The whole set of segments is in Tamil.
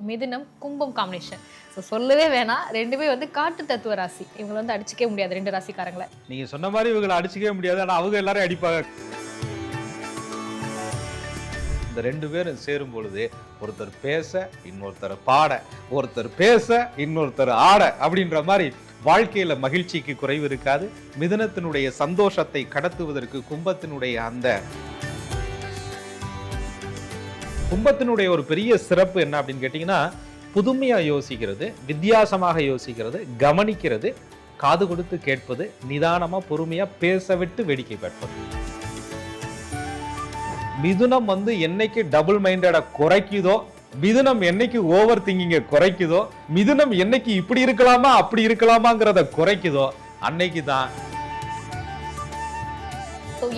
மிதுனம் கும்பம் காம்பினேஷன். ஸோ சொல்லவே வேணாம், ரெண்டுமே வந்து காட்டு தத்துவ ராசி. இவங்களை வந்து அடிச்சுக்கவே முடியாது ரெண்டு ராசிக்காரங்களை. நீங்க சொன்ன மாதிரி இவங்களை அடிச்சுக்கவே முடியாது, ஆனா அவங்க எல்லாரும் அடிப்பாங்க. இந்த ரெண்டு பேரும் சேரும் பொழுது ஒருத்தர் பேச இன்னொருத்தர் பாட, ஒருத்தர் பேச இன்னொருத்தர் ஆட அப்படின்ற மாதிரி வாழ்க்கையில மகிழ்ச்சிக்கு குறைவு இருக்காது. மிதுனத்தினுடைய சந்தோஷத்தை கடத்துவதற்கு கும்பத்தினுடைய ஒரு பெரிய சிறப்பு என்ன அப்படின்னு கேட்டீங்கன்னா, புதுமையா யோசிக்கிறது, வித்தியாசமாக யோசிக்கிறது, கவனிக்கிறது, காது கொடுத்து கேட்பது, நிதானமா பொறுமையா பேச விட்டு வேடிக்கை பார்ப்பது. மிதுனம் வந்து என்னைக்கு டபுள் மைண்டடா குறைக்குதோ, மிதுனம் என்னைக்கு ஓவர் திங்கிங்க குறைக்குதோ, மிதுனம் என்னைக்கு இப்படி இருக்கலாமா அப்படி இருக்கலாமாங்கிறத குறைக்குதோ, அன்னைக்கு தான்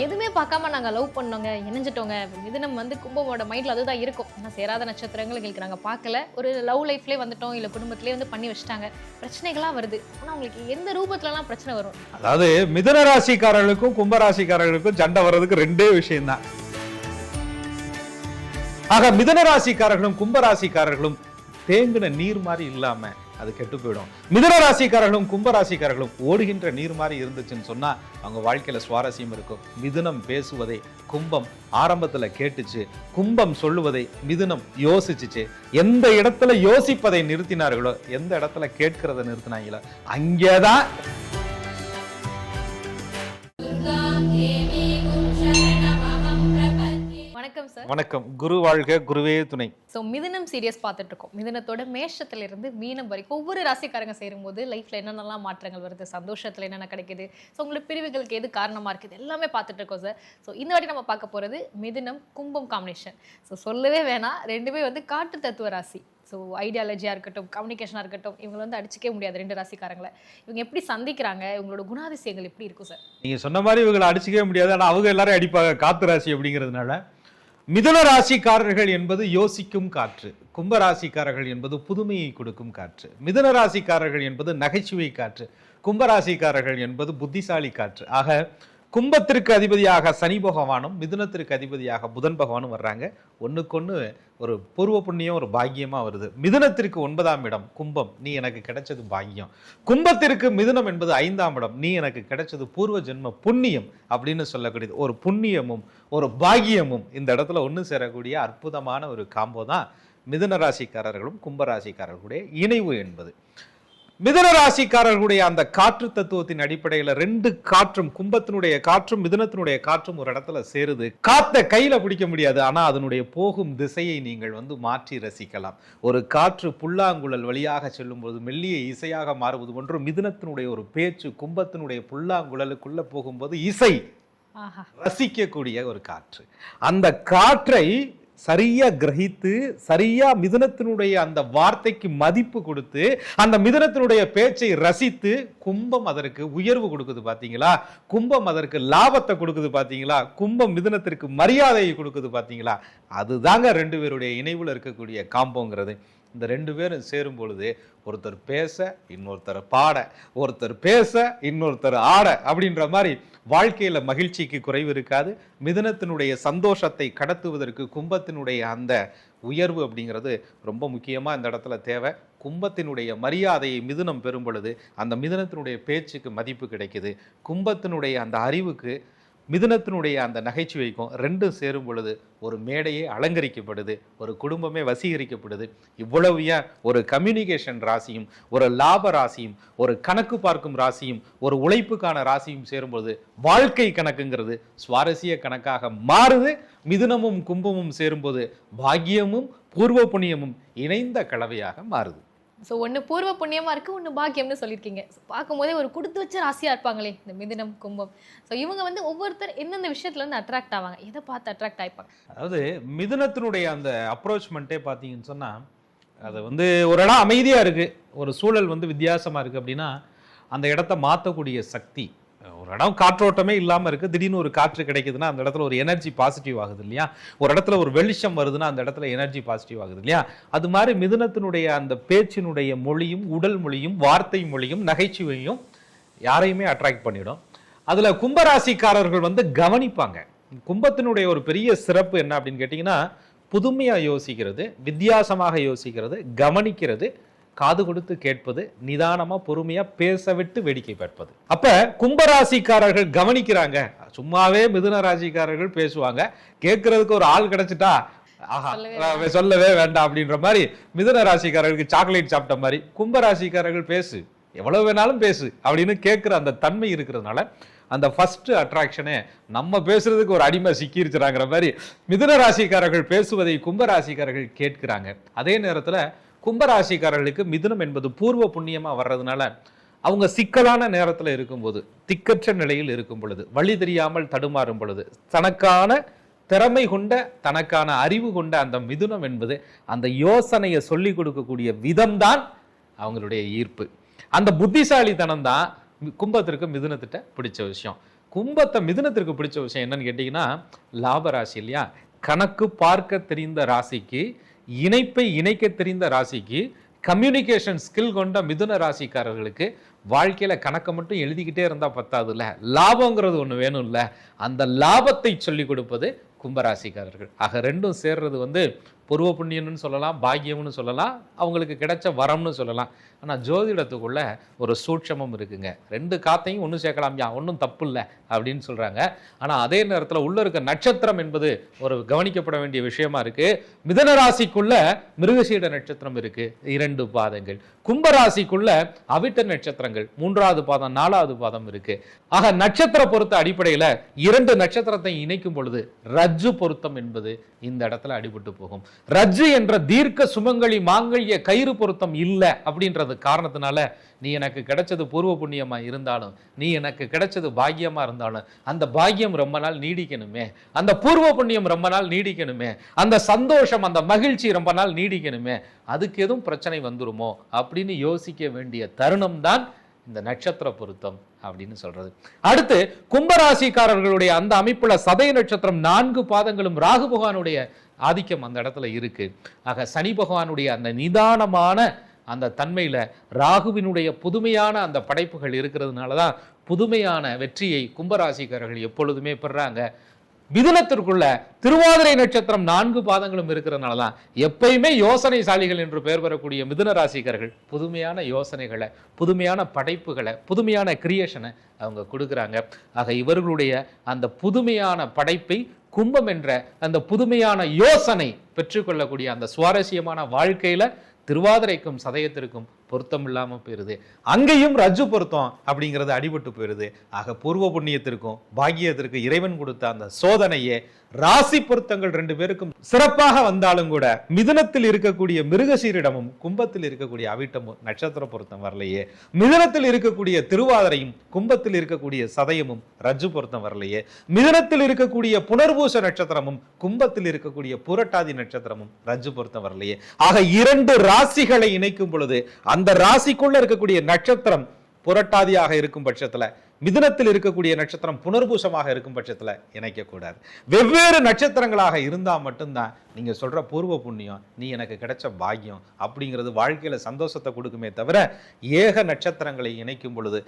எதுவுமே பார்க்காம நாங்க லவ் பண்ணோங்க, இணைஞ்சிட்டோங்க. மிதுனம் வந்து கும்பமோட மைண்ட்ல அதுதான் இருக்கும். ஆனால் சேராத நட்சத்திரங்கள் எங்களுக்கு நாங்க பார்க்கல, ஒரு லவ் லைஃப்லேயே வந்துட்டோம், இல்லை குடும்பத்திலே வந்து பண்ணி வச்சுட்டாங்க, பிரச்சனைகள்லாம் வருது. ஆனால் உங்களுக்கு எந்த ரூபத்துலலாம் பிரச்சனை வரும்? அதாவது மிதுன ராசிக்காரர்களுக்கும் கும்பராசிக்காரர்களுக்கும் சண்டை வர்றதுக்கு ரெண்டே விஷயம் தான். ஆக மிதுன ராசிக்காரர்களும் கும்பராசிக்காரர்களும் தேங்கின நீர் மாதிரி இல்லாம அது கெட்டு போயிடும். மிதுன ராசிக்காரர்களும் கும்பராசிக்காரர்களும் ஓடுகின்ற நீர் மாதிரி இருந்துச்சுன்னு சொன்னா அவங்க வாழ்க்கையில சுவாரஸ்யம் இருக்கும். மிதுனம் பேசுவதை கும்பம் ஆரம்பத்துல கேட்டுச்சு, கும்பம் சொல்லுவதை மிதுனம் யோசிச்சுச்சு. எந்த இடத்துல யோசிப்பதை நிறுத்தினார்களோ, எந்த இடத்துல கேட்கிறத நிறுத்தினாங்களோ, அங்கேதான் வணக்கம். குரு வாழ்க, குருவே துணை. ஸோ மிதுனம் சீரியஸ் பார்த்துட்டு இருக்கோம். மிதுனத்தோட மேஷத்துல இருந்து மீனம் வரைக்கும் ஒவ்வொரு ராசிக்காரங்க சேரும்போது லைஃப்ல என்னென்னலாம் மாற்றங்கள் வருது, சந்தோஷத்துல என்னென்ன கிடைக்குது, ஸோ உங்களுக்கு பிரிவுகளுக்கு எது காரணமா இருக்குது, எல்லாமே பார்த்துட்டு இருக்கோம் சார். ஸோ இந்த வாட்டி நம்ம பார்க்க போறது மிதுனம் கும்பம் காம்பினேஷன். ஸோ சொல்லவே வேணாம், ரெண்டுமே வந்து காட்டு தத்துவ ராசி. ஸோ ஐடியாலஜியாக இருக்கட்டும், கம்யூனிகேஷனாக இருக்கட்டும், இவங்களை வந்து அடிச்சிக்கவே முடியாது ரெண்டு ராசிக்காரங்களை. இவங்க எப்படி சந்திக்கிறாங்க, இவங்களோட குணாதிசயங்கள் எப்படி இருக்கும் சார்? நீங்க சொன்ன மாதிரி இவங்களை அடிச்சிக்கவே முடியாது, ஆனால் அவங்க எல்லாரும் அடிப்பாங்க காத்து ராசி அப்படிங்கிறதுனால. மிதுன ராசிக்காரர்கள் என்பது யோசிக்கும் காற்று, கும்ப ராசிக்காரர்கள் என்பது புதுமையை கொடுக்கும் காற்று, மிதுன ராசிக்காரர்கள் என்பது நகைச்சுவை காற்று, கும்பராசிக்காரர்கள் என்பது புத்திசாலி காற்று. ஆக கும்பத்திற்கு அதிபதியாக சனி பகவானும் மிதுனத்திற்கு அதிபதியாக புதன் பகவானும் வர்றாங்க. ஒண்ணுக்கொன்னு ஒரு பூர்வ புண்ணியம், ஒரு பாக்கியமா வருது. மிதுனத்திற்கு 9ஆம் இடம் கும்பம், நீ எனக்கு கிடைச்சது பாக்கியம். கும்பத்திற்கு மிதுனம் என்பது 5ஆம் இடம், நீ எனக்கு கிடைச்சது பூர்வ ஜென்ம புண்ணியம் அப்படின்னு சொல்லக்கூடியது. ஒரு புண்ணியமும் ஒரு பாக்கியமும் இந்த இடத்துல ஒன்று சேரக்கூடிய அற்புதமான ஒரு காம்போ தான் மிதுன ராசிக்காரர்களும் கும்பராசிக்காரர்களுடைய இணைவு என்பது. மிதுன ராசிக்காரர்களுடைய அந்த காற்று தத்துவத்தின் அடிப்படையில் ரெண்டு காற்றும், கும்பத்தினுடைய காற்றும் மிதுனத்தினுடைய காற்றும் ஒரு இடத்துல சேருது. காத்தை கையில பிடிக்க முடியாது, ஆனா அதனுடைய போகும் திசையை நீங்கள் வந்து மாற்றி ரசிக்கலாம். ஒரு காற்று புல்லாங்குழல் வழியாக செல்லும் போது மெல்லிய இசையாக மாறுவது போன்று மிதுனத்தினுடைய ஒரு பேச்சு கும்பத்தினுடைய புல்லாங்குழலுக்குள்ள போகும்போது இசை ரசிக்கக்கூடிய ஒரு காற்று. அந்த காற்றை சரியா கிரகித்து, சரியா மிதுனத்தினுடைய அந்த வார்த்தைக்கு மதிப்பு கொடுத்து, அந்த மிதுனத்தினுடைய பேச்சை ரசித்து, கும்பம் அதற்கு உயர்வு கொடுக்குது பாத்தீங்களா, கும்பம் அதற்கு லாபத்தை கொடுக்குது பாத்தீங்களா, கும்பம் மிதுனத்திற்கு மரியாதையை கொடுக்குது பாத்தீங்களா, அதுதாங்க ரெண்டு பேருடைய இணைவுல இருக்கக்கூடிய காம்போங்கிறது. இந்த ரெண்டு பேரும் சேரும் பொழுது ஒருத்தர் பேச இன்னொருத்தர் பாட, ஒருத்தர் பேச இன்னொருத்தர் ஆட அப்படின்ற மாதிரி வாழ்க்கையில மகிழ்ச்சிக்கு குறைவு இருக்காது. மிதுனத்தினுடைய சந்தோஷத்தை கடத்துவதற்கு கும்பத்தினுடைய அந்த உயர்வு அப்படிங்கிறது ரொம்ப முக்கியமா இந்த இடத்துல தேவை. கும்பத்தினுடைய மரியாதையை மிதுனம் பெறும் பொழுது அந்த மிதுனத்தினுடைய பேச்சுக்கு மதிப்பு கிடைக்குது. கும்பத்தினுடைய அந்த அறிவுக்கு மிதுனத்தினுடைய அந்த நகைச்சுவைக்கும் ரெண்டும் சேரும் பொழுது ஒரு மேடையே அலங்கரிக்கப்படுது, ஒரு குடும்பமே வசீகரிக்கப்படுது. இவ்வளவு ஏன் ஒரு கம்யூனிகேஷன் ராசியும், ஒரு லாப ராசியும், ஒரு கணக்கு பார்க்கும் ராசியும், ஒரு உழைப்புக்கான ராசியும் சேரும்பொழுது வாழ்க்கை கணக்குங்கிறது சுவாரஸ்ய கணக்காக மாறுது. மிதுனமும் கும்பமும் சேரும்போது பாக்கியமும் பூர்வ புண்ணியமும் இணைந்த கலவையாக மாறுது. ஸோ ஒன்று பூர்வ புண்ணியமாக இருக்குது, ஒன்று பாக்கியம்னு சொல்லியிருக்கீங்க. பார்க்கும்போதே ஒரு கொடுத்து வச்ச ராசியாக இருப்பாங்களே இந்த மிதுனம் கும்பம். ஸோ இவங்க வந்து ஒவ்வொருத்தர் எந்தெந்த விஷயத்துல வந்து அட்ராக்ட் ஆவாங்க, எதை பார்த்து அட்ராக்ட் ஆகிப்பாங்க? அதாவது மிதுனத்தினுடைய அந்த அப்ரோச்மெண்ட்டே பார்த்தீங்கன்னு சொன்னால், அது வந்து ஒரு இடம் அமைதியாக இருக்குது, ஒரு சூழல் வந்து வித்தியாசமாக இருக்குது அப்படின்னா அந்த இடத்த மாற்றக்கூடிய சக்தி. ஒரு இடம் காற்றோட்டமே இல்லாமல் இருக்குது, திடீர்னு ஒரு காற்று கிடைக்குதுன்னா அந்த இடத்துல ஒரு எனர்ஜி பாசிட்டிவ் ஆகுது இல்லையா, ஒரு இடத்துல ஒரு வெளிச்சம் வருதுன்னா அந்த இடத்துல எனர்ஜி பாசிட்டிவ் ஆகுது இல்லையா. அது மாதிரி மிதுனத்தினுடைய அந்த பேச்சினுடைய மொழியும், உடல் மொழியும், வார்த்தை மொழியும், நகைச்சுவையும் யாரையுமே அட்ராக்ட் பண்ணிடும். அதில் கும்பராசிக்காரர்கள் வந்து கவனிப்பாங்க. கும்பத்தினுடைய ஒரு பெரிய சிறப்பு என்ன அப்படின்னு கேட்டிங்கன்னா, புதுமையா யோசிக்கிறது, வித்தியாசமாக யோசிக்கிறது, கவனிக்கிறது, காது கொடுத்து கேட்பது, நிதானமா பொறுமையா பேச விட்டு வேடிக்கை பார்ப்பது. அப்ப கும்பராசிக்காரர்கள் கவனிக்கிறாங்க. சும்மாவே மிதுன ராசிக்காரர்கள் பேசுவாங்க, கேட்கறதுக்கு ஒரு ஆள் கிடைச்சிட்டா ஆஹா சொல்லவே வேண்டாம் அப்படின்ற மாதிரி மிதுன ராசிக்காரர்களுக்கு சாக்லேட் சாப்பிட்ட மாதிரி கும்பராசிக்காரர்கள் பேசு, எவ்வளவு வேணாலும் பேசு அப்படின்னு கேட்கிற அந்த தன்மை இருக்கிறதுனால அந்த ஃபர்ஸ்ட் அட்ராக்ஷனே நம்ம பேசுறதுக்கு ஒரு அடிமை சிக்கிருச்சுறாங்கிற மாதிரி மிதுன ராசிக்காரர்கள் பேசுவதை கும்பராசிக்காரர்கள் கேட்கிறாங்க. அதே நேரத்துல கும்பராசிக்காரர்களுக்கு மிதுனம் என்பது பூர்வ புண்ணியமா வர்றதுனால அவங்க சிக்கலான நேரத்துல இருக்கும்போது, திக்கற்ற நிலையில் இருக்கும் பொழுது, வழி தெரியாமல் தடுமாறும் பொழுது, தனக்கான திறமை கொண்ட, தனக்கான அறிவு கொண்ட அந்த மிதுனம் என்பது அந்த யோசனையை சொல்லி கொடுக்கக்கூடிய விதம்தான் அவங்களுடைய ஈர்ப்பு. அந்த புத்திசாலித்தனம் தான் கும்பத்திற்கு மிதுனத்திட்ட பிடிச்ச விஷயம். கும்பத்தை மிதுனத்திற்கு பிடிச்ச விஷயம் என்னன்னு கேட்டீங்கன்னா, லாபராசி இல்லையா? கணக்கு பார்க்க தெரிந்த ராசிக்கு, இணைப்பை இணைக்க தெரிந்த ராசிக்கு, கம்யூனிகேஷன் ஸ்கில் கொண்ட மிதுன ராசிக்காரர்களுக்கு வாழ்க்கையில கணக்கை மட்டும் எழுதிக்கிட்டே இருந்தா பத்தாது இல்ல, லாபங்கிறது ஒண்ணு வேணும் இல்ல, அந்த லாபத்தை சொல்லி கொடுப்பது கும்பராசிக்காரர்கள். ஆக ரெண்டும் சேர்றது பூர்வ புண்ணியம்னு சொல்லலாம், பாக்கியம்னு சொல்லலாம், அவங்களுக்கு கிடைச்ச வரம்னு சொல்லலாம். ஆனா ஜோதிடத்துக்குள்ள ஒரு சூட்சமம் இருக்குங்க. ரெண்டு காத்தையும் ஒண்ணு சேர்க்கலாம்யா, ஒன்றும் தப்பு இல்லை அப்படின்னு சொல்றாங்க. ஆனா அதே நேரத்துல உள்ள இருக்க நட்சத்திரம் என்பது ஒரு கவனிக்கப்பட வேண்டிய விஷயமா இருக்கு. மிதுன ராசிக்குள்ள மிருகசீட நட்சத்திரம் இருக்கு, 2 பாதங்கள். கும்பராசிக்குள்ள அவிட்ட நட்சத்திரங்கள் 3வது பாதம் 4வது பாதம் இருக்கு. ஆக நட்சத்திர பொருத்த அடிப்படையில 2 நட்சத்திரத்தை இணைக்கும் பொழுது ரஜ்ஜு பொருத்தம் என்பது இந்த இடத்துல அடிபட்டு போகும். ரஜ்ஜு என்ற தீர்க்க சுமங்கலி மாங்கல்ய கயிறு பொருத்தம் இல்லை அப்படின்றது காரணத்தினால நீ எனக்கு கிடைச்சது பூர்வ புண்ணியமா இருந்தாலும், நீ எனக்கு கிடைச்சது பாக்கியமா இருந்தாலும், அந்த பாக்கியம் ரொம்ப நாள் நீடிக்கணுமே, அந்த பூர்வ புண்ணியம் ரொம்ப நாள் நீடிக்கணுமே, அந்த சந்தோஷம் அந்த மகிழ்ச்சி ரொம்ப நாள் நீடிக்கணுமே, அதுக்கு எதுவும் பிரச்சனை வந்துருமோ அப்படின்னு யோசிக்க வேண்டிய தருணம் தான் இந்த நட்சத்திர பொருத்தம் அப்படின்னு சொல்றது. அடுத்து கும்பராசிக்காரர்களுடைய அந்த அமைப்புல சதய நட்சத்திரம் 4 பாதங்களும் ராகு பகவானுடைய ஆதிக்கம் அந்த இடத்துல இருக்கு. ஆக சனி பகவானுடைய அந்த நிதானமான அந்த தன்மையில ராகுவினுடைய புதுமையான அந்த படைப்புகள் இருக்கிறதுனாலதான் புதுமையான வெற்றியை கும்பராசிக்காரர்கள் எப்பொழுதுமே பெறாங்க. மிதுனத்திற்குள்ள திருவாதிரை நட்சத்திரம் 4 பாதங்களும் இருக்கிறதுனாலதான் எப்பயுமே யோசனைசாலிகள் என்று பெயர் பெறக்கூடிய மிதுன ராசிக்காரர்கள் புதுமையான யோசனைகளை, புதுமையான படைப்புகளை, புதுமையான கிரியேஷனை அவங்க கொடுக்குறாங்க. ஆக இவர்களுடைய அந்த புதுமையான படைப்பை கும்பம் என்ற அந்த புதுமையான யோசனை பெற்றுக்கொள்ளக்கூடிய அந்த சுவாரஸ்யமான வாழ்க்கையில திருவாதிரைக்கும் சதயத்திற்கும் பொருத்தம் இல்லாம போயிருது. அங்கேயும் ரஜ்ஜு பொருத்தம் அப்படிங்கிறது அடிபட்டு போயிருது. ஆக பூர்வ புண்ணியத்திற்கும் பாக்கியத்திற்கு இறைவன் கொடுத்த அந்த சோதனையே ராசி பொருத்தங்கள் 2 பேருக்கும் சிறப்பாக வந்தாலும் கூட மிதுனத்தில் இருக்கக்கூடிய மிருகசீரிடமும் கும்பத்தில் இருக்கக்கூடிய அவிட்டமும் நட்சத்திர பொருத்தம் வரலையே, மிதுனத்தில் இருக்கக்கூடிய திருவாதிரையும் கும்பத்தில் இருக்கக்கூடிய சதயமும் ரஜ்ஜு பொருத்தம் வரலையே, மிதுனத்தில் இருக்கக்கூடிய புனர்பூச நட்சத்திரமும் கும்பத்தில் இருக்கக்கூடிய புரட்டாதி நட்சத்திரமும் ரஜ்ஜு பொருத்தம் வரலையே. ஆக 2 ராசிகளை இணைக்கும் பொழுது அந்த ராசிக்குள்ள இருக்கக்கூடிய நட்சத்திரம் புரட்டாதியாக இருக்கும் பட்சத்துல, மிதுனத்தில் இருக்கக்கூடிய நட்சத்திரம் புனர்பூசமாக இருக்கும் பட்சத்துல இணைக்க கூடாது. வெவ்வேறு நட்சத்திரங்களாக இருந்தா மட்டும்தான் நீங்க சொல்ற பூர்வ புண்ணியம், நீ எனக்கு கிடைச்ச பாக்கியம் அப்படிங்கிறது வாழ்க்கையில சந்தோஷத்தை கொடுக்குமே தவிர, ஏக நட்சத்திரங்களை இணைக்கும் பொழுது,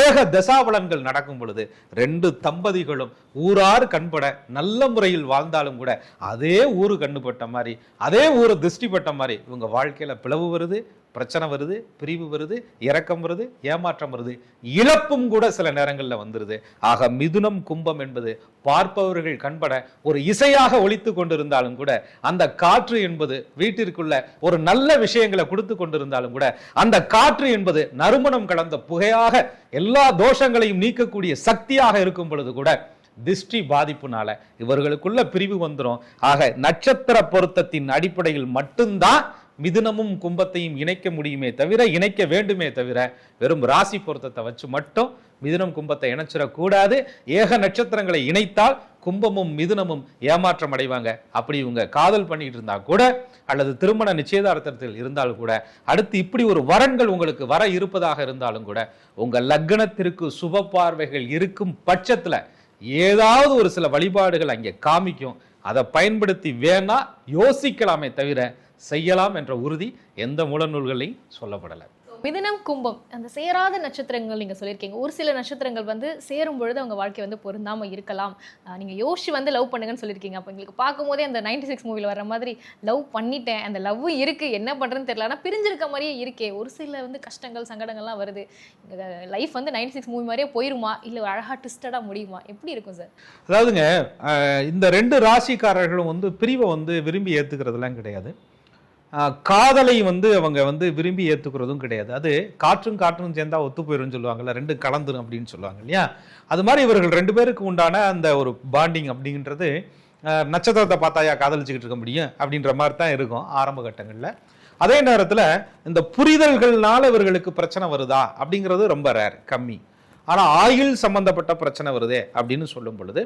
ஏக தசாபலன்கள் நடக்கும் பொழுது 2 தம்பதிகளும் ஊரார் கண்பட நல்ல முறையில் வாழ்ந்தாலும் கூட அதே ஊரு கண்ணுபட்ட மாதிரி, அதே ஊரு திருஷ்டிப்பட்ட மாதிரி இவங்க வாழ்க்கையில பிளவு வருது, பிரச்சனை வருது, பிரிவு வருது, இரக்கம் வருது, ஏமாற்றம் வருது, இழப்பும் கூட சில நேரங்களில் வந்துருது. ஆக மிதுனம் கும்பம் என்பது பார்ப்பவர்கள் கண்பட ஒரு இசையாக ஒலித்து கொண்டிருந்தாலும் கூட, அந்த காற்று என்பது வீட்டிற்குள்ள ஒரு நல்ல விஷயங்களை கொடுத்து கொண்டிருந்தாலும் கூட, அந்த காற்று என்பது நறுமணம் கலந்த புகையாக எல்லா தோஷங்களையும் நீக்கக்கூடிய சக்தியாக இருக்கும் பொழுது கூட திருஷ்டி பாதிப்புனால இவர்களுக்குள்ள பிரிவு வந்துடும். ஆக நட்சத்திர பொருத்தத்தின் அடிப்படையில் மட்டும்தான் மிதுனமும் கும்பத்தையும் இணைக்க முடியுமே தவிர, இணைக்க வேண்டுமே தவிர, வெறும் ராசி பொருத்தத்தை வச்சு மட்டும் மிதுனம் கும்பத்தை இணைச்சிடக்கூடாது. ஏக நட்சத்திரங்களை இணைத்தால் கும்பமும் மிதுனமும் ஏமாற்றம் அடைவாங்க. அப்படி இவங்க காதல் பண்ணிட்டு இருந்தா கூட, அல்லது திருமண நிச்சயதார்த்தத்தில் இருந்தாலும் கூட, அடுத்து இப்படி ஒரு வரன்கள் உங்களுக்கு வர இருப்பதாக இருந்தாலும் கூட, உங்க லக்னத்திற்கு சுப பார்வைகள் இருக்கும் பட்சத்துல ஏதாவது ஒரு சில வழிபாடுகள் அங்கே காமிக்கும். அதை பயன்படுத்தி வேணா யோசிக்கலாமே தவிர செய்யலாம் என்ற உறுதி எந்த மூல நூல்களையும் சொல்லப்படலை. மிதுனம் கும்பம் அந்த சேராத நட்சத்திரங்கள் நீங்க சொல்லியிருக்கீங்க. ஒரு சில நட்சத்திரங்கள் வந்து சேரும் பொழுது அவங்க வாழ்க்கை வந்து பொருந்தாம இருக்கலாம். நீங்க யோசிச்சு வந்து லவ் பண்ணுங்கன்னு சொல்லியிருக்கீங்க. அப்ப எங்களுக்கு பார்க்கும்போதே அந்த 96 மூவில வர மாதிரி லவ் பண்ணிட்டேன், அந்த லவ் இருக்கு, என்ன பண்றதுன்னு தெரியல, ஆனா பிரிஞ்சிருக்க மாதிரியே இருக்கே. ஒரு சில வந்து கஷ்டங்கள் சங்கடங்கள்லாம் வருது. லைஃப் வந்து 96 மூவி மாதிரியே போயிருமா, இல்ல அழகா ட்விஸ்டடா முடியுமா, எப்படி இருக்கும் சார்? அதாவதுங்க இந்த 2 ராசிக்காரர்களும் வந்து பிரிவை வந்து விரும்பி ஏத்துக்கிறதுலாம் கிடையாது. காதலை வந்து அவங்க வந்து விரும்பி ஏத்துக்கிறதும் கிடையாது. அது காற்றும் காற்றும் சேர்ந்தா ஒத்து போயிரும்னு சொல்லுவாங்கல்ல, 2 கலந்துரும் அப்படின்னு சொல்லுவாங்க இல்லையா? அது மாதிரி இவர்கள் 2 பேருக்கு உண்டான அந்த ஒரு பாண்டிங் அப்படின்றது நட்சத்திரத்தை பார்த்தாயா காதலிச்சுக்கிட்டு இருக்க முடியும் அப்படின்ற மாதிரி தான் இருக்கும் ஆரம்ப கட்டங்களில். அதே நேரத்தில் இந்த புரிதல்கள்னால இவர்களுக்கு பிரச்சனை வருதா அப்படிங்கிறது ரொம்ப ரேர், கம்மி. ஆனால் ஆயுள் சம்பந்தப்பட்ட பிரச்சனை வருதே அப்படின்னு சொல்லும் பொழுது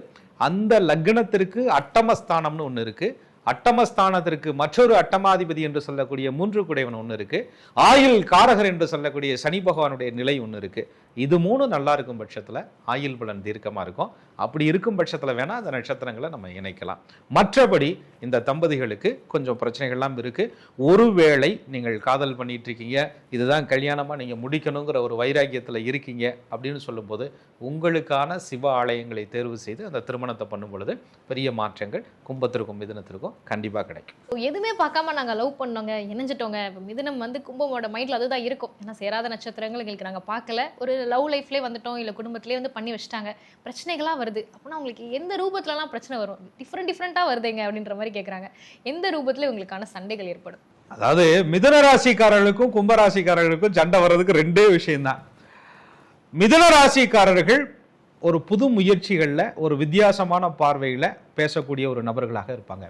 அந்த லக்னத்திற்கு அட்டமஸ்தானம்னு ஒன்று இருக்கு. அட்டமஸ்தானத்திற்கு மற்றொரு அட்டமாதிபதி என்று சொல்லக்கூடிய 3 குடைவன் ஒன்று இருக்கு. ஆயுள் காரகர் என்று சொல்லக்கூடிய சனி பகவானுடைய நிலை ஒன்று இருக்கு. இது 3 நல்லா இருக்கும் பட்சத்தில் ஆயுள் பலன் தீர்க்கமாக இருக்கும். அப்படி இருக்கும் பட்சத்தில் வேணால் அந்த நட்சத்திரங்களை நம்ம இணைக்கலாம். மற்றபடி இந்த தம்பதிகளுக்கு கொஞ்சம் பிரச்சனைகள்லாம் இருக்கு. ஒருவேளை நீங்கள் காதல் பண்ணிட்டு இருக்கீங்க, இதுதான் கல்யாணமாக நீங்கள் முடிக்கணுங்கிற ஒரு வைராக்கியத்தில் இருக்கீங்க அப்படின்னு சொல்லும்போது உங்களுக்கான சிவ ஆலயங்களை தேர்வு செய்து அந்த திருமணத்தை பண்ணும் பொழுது பெரிய மாற்றங்கள் கும்பத்திற்கும் மிதுனத்திற்கும் கண்டிப்பாக கிடைக்கும். எதுவுமே பார்க்காம நாங்க லவ் பண்ணோங்க, இணைஞ்சிட்டோங்க. இப்போ மிதுனம் வந்து கும்பமோட மைண்ட்ல அதுதான் இருக்கும். ஏன்னா சேராத நட்சத்திரங்கள் எங்களுக்கு நாங்க பார்க்கல, ஒரு லவ் லைஃப்லேயே வந்துட்டோம், இல்லை குடும்பத்திலே வந்து பண்ணி வச்சுட்டாங்க, பிரச்சனைகளாக வருது. அப்படின்னா உங்களுக்கு எந்த ரூபத்துலலாம் பிரச்சனை வரும்? டிஃப்ரெண்ட்டாக வருதுங்க அப்படின்ற மாதிரி கேட்குறாங்க. எந்த ரூபத்தில் உங்களுக்கான சண்டைகள் ஏற்படும்? அதாவது மிதுன ராசிக்காரர்களுக்கும் கும்பராசிக்காரர்களுக்கும் சண்டை வர்றதுக்கு 2 விஷயம்தான். மிதுன ராசிக்காரர்கள் ஒரு புது முயற்சிகளில் ஒரு வித்தியாசமான பார்வையில் பேசக்கூடிய ஒரு நபர்களாக இருப்பாங்க.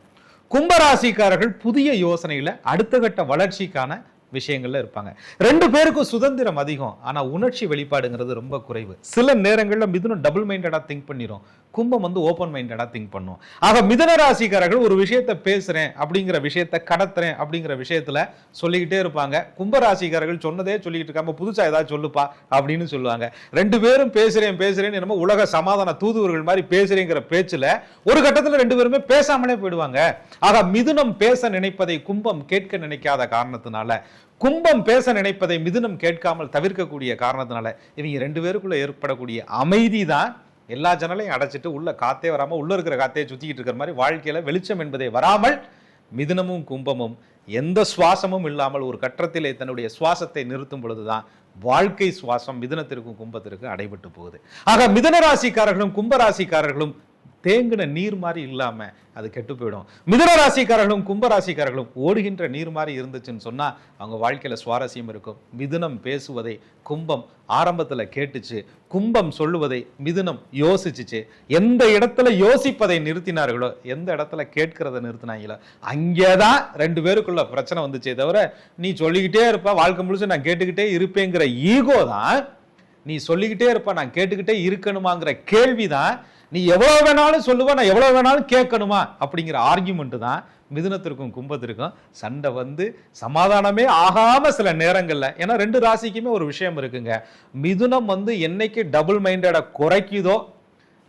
கும்பராசிக்காரர்கள் புதிய யோசனையில் அடுத்த கட்ட வளர்ச்சிக்கான விஷயங்கள்ல இருப்பாங்க. 2 பேருக்கும் சுதந்திரம் அதிகம், ஆனா உணர்ச்சி வெளிப்பாடுங்கிறது ரொம்ப குறைவு. சில நேரங்களில் மிதுனம் டபுள் மைண்டடா திங்க் பண்ணிரும், கும்பம் வந்து ஓப்பன் மைண்டடா திங்க் பண்ணும். ஆக மிதுன ராசிக்காரர்கள் ஒரு விஷயத்தை பேசுறேன் அப்படிங்கிற விஷயத்தை கடத்துறேன் அப்படிங்கிற விஷயத்துல சொல்லிக்கிட்டே இருப்பாங்க. கும்பராசிக்காரர்கள் சொன்னதே சொல்லிக்கிட்டு இருக்காம புதுசா ஏதாவது சொல்லுப்பா அப்படின்னு சொல்லுவாங்க. 2 பேரும் பேசுறேன் என்னமோ உலக சமாதான தூதுவர்கள் மாதிரி பேசுறேங்கிற பேச்சுல ஒரு கட்டத்துல 2 பேருமே பேசாமலே போயிடுவாங்க. ஆக மிதுனம் பேச நினைப்பதை கும்பம் கேட்க நினைக்காத காரணத்தினால, கும்பம் பேச நினைப்பதை மிதுனம் கேட்காமல் தவிர்க்கக்கூடிய காரணத்தினால இவங்க 2 பேருக்குள்ள ஏற்படக்கூடிய அமைதி தான் எல்லா ஜன்னலையும் அடைச்சிட்டு உள்ள காத்தே வராமல் உள்ள இருக்கிற காத்தையே சுத்திக்கிட்டு இருக்கிற மாதிரி வாழ்க்கையில வெளிச்சம் என்பதே வராமல் மிதுனமும் கும்பமும் எந்த சுவாசமும் இல்லாமல் ஒரு கட்டத்திலே தன்னுடைய சுவாசத்தை நிறுத்தும் பொழுதுதான் வாழ்க்கை சுவாசம் மிதுனத்திற்கும் கும்பத்திற்கும் அடைபட்டு போகுது. ஆக மிதுன ராசிக்காரர்களும் கும்பராசிக்காரர்களும் தேங்கின நீர் மாதிரி இல்லாம அது கெட்டு போயிடும். மிதுன ராசிக்காரர்களும் கும்பராசிக்காரர்களும் ஓடுகின்ற நீர் மாதிரி இருந்துச்சுன்னு சொன்னா அவங்க வாழ்க்கையில சுவாரஸ்யம் இருக்கும். மிதுனம் பேசுவதை கும்பம் ஆரம்பத்துல கேட்டுச்சு, கும்பம் சொல்லுவதை மிதுனம் யோசிச்சுச்சு. எந்த இடத்துல யோசிப்பதை நிறுத்தினார்களோ, எந்த இடத்துல கேட்கிறத நிறுத்தினாங்களோ அங்கேதான் 2 பேருக்குள்ள பிரச்சனை வந்துச்சே தவிர நீ சொல்லிக்கிட்டே இருப்ப வாழ்க்கை முழுசு நான் கேட்டுக்கிட்டே இருப்பேங்கிற ஈகோ தான், நீ சொல்லிக்கிட்டே இருப்ப நான் கேட்டுக்கிட்டே இருக்கணுமாங்கிற கேள்விதான், நீ எவ்வளவு வேணாலும் சொல்லுவா நான் எவ்வளவு வேணாலும் கேட்கணுமா அப்படிங்கிற ஆர்கியூமெண்ட் தான் மிதுனத்திற்கும் கும்பத்திற்கும் சண்டை வந்து சமாதானமே ஆகாம சில நேரங்கள்ல. ஏன்னா 2 ராசிக்குமே ஒரு விஷயம் இருக்குங்க. மிதுனம் வந்து என்னைக்கு டபுள் மைண்டட குறைக்குதோ,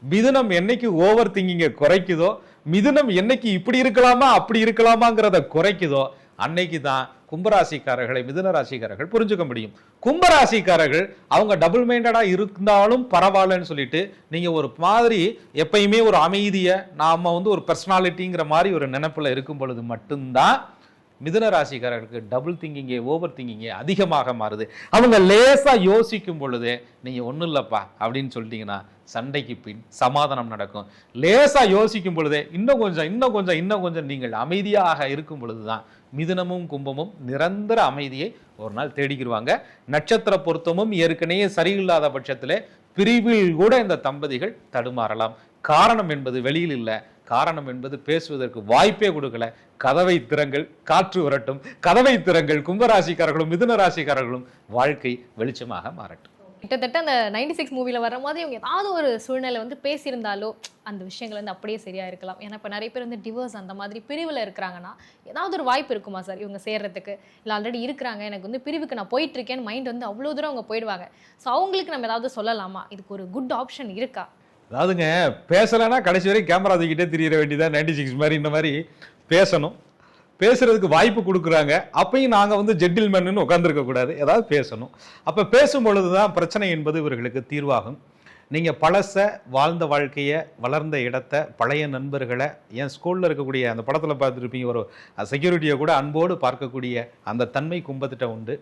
மிதுனம் என்னைக்கு ஓவர் திங்கிங்க குறைக்குதோ, மிதுனம் என்னைக்கு இப்படி இருக்கலாமா அப்படி இருக்கலாமாங்கிறத குறைக்குதோ அன்னைக்கு தான் கும்பராசிக்காரர்களை மிதுன ராசிக்காரர்கள் புரிஞ்சுக்க முடியும். கும்பராசிக்காரர்கள் அவங்க டபுள் மைண்டடா இருந்தாலும் பரவாயில்லன்னு சொல்லிட்டு நீங்க ஒரு மாதிரி எப்பயுமே ஒரு அமைதியை நாம வந்து ஒரு பர்சனாலிட்டிங்கிற மாதிரி ஒரு நினைப்புல இருக்கும் பொழுது மட்டும்தான் மிதுன ராசிக்காரர்களுக்கு டபுள் திங்கிங்கே ஓவர் திங்கிங்கே அதிகமாக மாறுது. அவங்க லேசா யோசிக்கும் பொழுது நீங்க ஒன்றும் இல்லப்பா அப்படின்னு சொல்லிட்டீங்கன்னா சண்டைக்கு பின் சமாதானம் நடக்கும். லேசா யோசிக்கும் பொழுதே இன்னும் கொஞ்சம் நீங்கள் அமைதியாக இருக்கும் பொழுதுதான் மிதுனமும் கும்பமும் நிரந்தர அமைதியை ஒரு நாள் தேடிக்கிடுவாங்க. நட்சத்திர பொருத்தமும் ஏற்கனவே சரியில்லாத பட்சத்திலே பிரிவில் கூட இந்த தம்பதிகள் தடுமாறலாம். காரணம் என்பது வெளியில் இல்லை, காரணம் என்பது பேசுவதற்கு வாய்ப்பே கொடுக்கல. கதவை திறங்கள், காற்று வரட்டும், கதவை திறங்கள். கும்பராசிக்காரர்களும் மிதுன ராசிக்காரர்களும் வாழ்க்கை வெளிச்சமாக மாறட்டும். கிட்டத்தட்ட அந்த 96 மூவில வர மாதிரி இவங்க ஏதாவது ஒரு சூழ்நிலை வந்து பேசியிருந்தாலோ அந்த விஷயங்கள் வந்து அப்படியே சரியா இருக்கலாம். ஏன்னா இப்போ நிறைய பேர் வந்து டிவோர்ஸ் அந்த மாதிரி பிரிவில் இருக்கிறாங்கன்னா ஏதாவது ஒரு வாய்ப்பு இருக்குமா சார் இவங்க சேர்றதுக்கு? இல்லை ஆல்ரெடி இருக்கிறாங்க, எனக்கு வந்து பிரிவுக்கு நான் போயிட்டு இருக்கேன்னு மைண்ட் வந்து அவ்வளோ தூரம் அவங்க போயிடுவாங்க. ஸோ அவங்களுக்கு நம்ம ஏதாவது சொல்லலாமா? இதுக்கு ஒரு குட் ஆப்ஷன் இருக்கா? அதாவதுங்க பேசலைன்னா கடைசி வரைக்கும் கேமரா தூக்கிட்டே திரியிற வேண்டியதான். 96 மாதிரி இந்த மாதிரி பேசணும், பேசுறதுக்கு வாய்ப்பு கொடுக்குறாங்க. அப்பயும் நாங்க வந்து ஜென்டில்மேன்னு உட்கார்ந்திருக்க கூடாது, ஏதாவது பேசணும். அப்ப பேசும் பொழுதுதான் பிரச்சனை என்பது இவர்களுக்கு தீர்வாகும். நீங்க பழச, வாழ்ந்த வாழ்க்கைய, வளர்ந்த இடத்த, பழைய நண்பர்களை, என் ஸ்கூல்ல இருக்கக்கூடிய அந்த படத்துல பார்த்துருப்பீங்க, ஒரு செக்யூரிட்டியை கூட அன்போடு பார்க்கக்கூடிய அந்த தன்மை கும்பத்திட்ட உண்டு.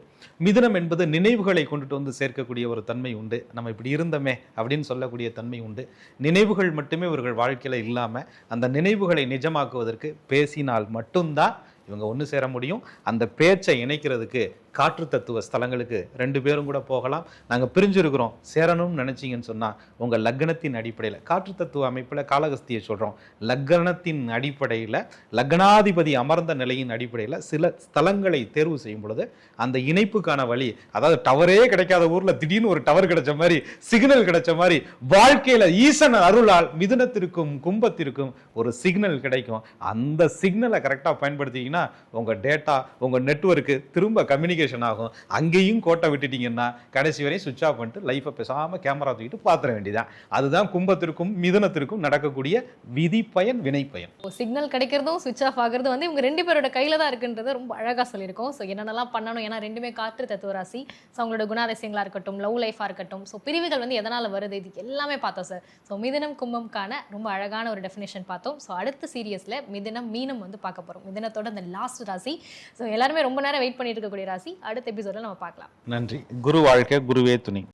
மிதுனம் என்பது நினைவுகளை கொண்டுட்டு வந்து சேர்க்கக்கூடிய ஒரு தன்மை உண்டு. நம்ம இப்படி இருந்தோமே அப்படின்னு சொல்லக்கூடிய தன்மை உண்டு. நினைவுகள் மட்டுமே இவர்கள் வாழ்க்கையில இல்லாம அந்த நினைவுகளை நிஜமாக்குவதற்கு பேசினால் மட்டும்தான் இவங்க ஒன்று சேர முடியும். அந்த பேச்சை இணைக்கிறதுக்கு காற்று தத்துவ ஸ்தலங்களுக்கு 2 பேரும் கூட போகலாம். நாங்கள் பிரிஞ்சிருக்கிறோம், சேரணும்னு நினைச்சீங்கன்னு சொன்னா உங்க லக்னத்தின் அடிப்படையில், காற்று தத்துவ அமைப்பில் காலகஸ்தியை சொல்றோம், லக்னத்தின் அடிப்படையில், லக்னாதிபதி அமர்ந்த நிலையின் அடிப்படையில் சில ஸ்தலங்களை தேர்வு செய்யும் பொழுது அந்த இணைப்புக்கான வழி, அதாவது டவரே கிடைக்காத ஊர்ல திடீர்னு ஒரு டவர் கிடைச்ச மாதிரி, சிக்னல் கிடைச்ச மாதிரி, வாழ்க்கையில ஈசன் அருளால் மிதுனத்திற்கும் கும்பத்திற்கும் ஒரு சிக்னல் கிடைக்கும். அந்த சிக்னலை கரெக்டாக பயன்படுத்திங்கன்னா உங்க டேட்டா, உங்க நெட்வொர்க்கு திரும்ப கம்யூனிகேஷன் ஆகும். அங்கேயும் கோட்டை விட்டுட்டீங்கன்னா கடைசி வரையும் சுவிட்ச் ஆஃப் பண்ணிட்டு லைஃபை பேசாம கேமரா தூக்கிட்டு பாத்திர வேண்டியதான். அதுதான் கும்பத்திற்கும் மிதுனத்திற்கும் நடக்கக்கூடிய விதி பயன், வினை பயன். சிக்னல் கிடைக்கிறதும் சுவிட்ச் ஆஃப் ஆகுறது வந்து இவங்க 2 பேரோட கையில தான் இருக்குன்றதை ரொம்ப அழகா சொல்லியிருக்கோம். ஸோ என்னென்னலாம் பண்ணணும், ஏன்னா 2மே காற்று தத்துவ ராசி. ஸோ அவங்களோட குணாதிசயங்களா இருக்கட்டும், லவ் லைஃபா இருக்கட்டும், ஸோ பிரிவுகள் வந்து எதனால வருது, இது எல்லாமே பார்த்தோம் சார். ஸோ மிதுனம் கும்பம்கான ரொம்ப அழகான ஒரு டெஃபினேஷன் பார்த்தோம். ஸோ அடுத்த சீரியஸ்ல மிதுனம் மீனம் வந்து பார்க்க போறோம். மிதுனத்தோட அந்த லாஸ்ட் ராசி. ஸோ எல்லாருமே ரொம்ப நேரம் வெயிட் பண்ணிட்டு இருக்கக்கூடிய ராசி. அடுத்த எபிசோட்ல நம்ம பார்க்கலாம். நன்றி. குரு வாழ்க்கை, குருவே துணை.